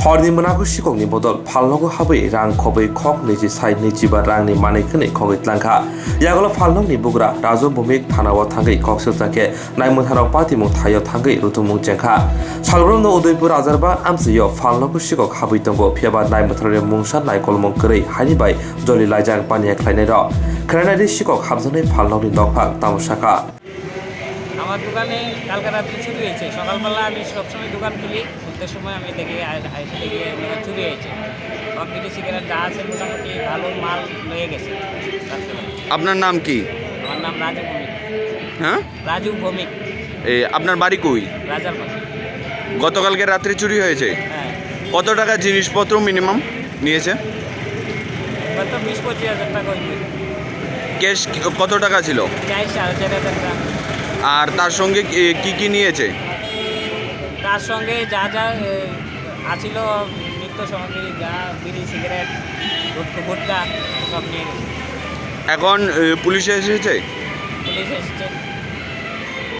हरनि मोनाखौ सिककनि बदल फालनगो हाबै रां खबै खक नैजि साइ नैजिबा रांनि मानिखनै खगै tlangkha यागल फालनगनि बुग्रा राजु भुमिक थानाव थांगै कक सिलजाके नायमोनहाराव पातिमुं थायो थांगै रुथुमुं जेंखा सालब्रमनो उदयपुर आजारबा आमसियो फालनगो सिकक हाबै दंगो फेबा नायमोनहाराव मुंसा नायकलमं करै हानिबाय जलि लाइजां पानिया ख्लायनाय र खेरानायनि सिकक हाबजानाय फालनगनि नकफाक तामसाका আমার দোকানে কালকে রাত্রে চুরি হয়েছে। সকালবেলা আমি সবসময় দোকান খুলতে সময় আমি দেখি আইসে দেখি চুরি হয়েছে। সব বিড়ি সিগারেট যা আছে মোটামুটি ভালো মাল লয়ে গেছে রাত্রেবেলা। আপনার নাম কি? আমার নাম রাজু ভৌমিক। হ্যাঁ, রাজু ভৌমিক, আপনার বাড়ি কই? রাজারবাগ। গতকালকে রাত্রে চুরি হয়েছে। হ্যাঁ, কত টাকা জিনিসপত্র মিনিমাম নিয়েছে? কত 20-25 হাজার টাকা হইবে। ক্যাশ কত টাকা ছিল? 4,500 টাকা। আর তার সঙ্গে কি কি নিয়েছে? তার সঙ্গে যা যা আছিল নিত্য সামগ্রী, যা বিড়ি সিগারেট গুটকা সব নিয়ে গেছে। এখন পুলিশ এসেছে? পুলিশ এসেছে।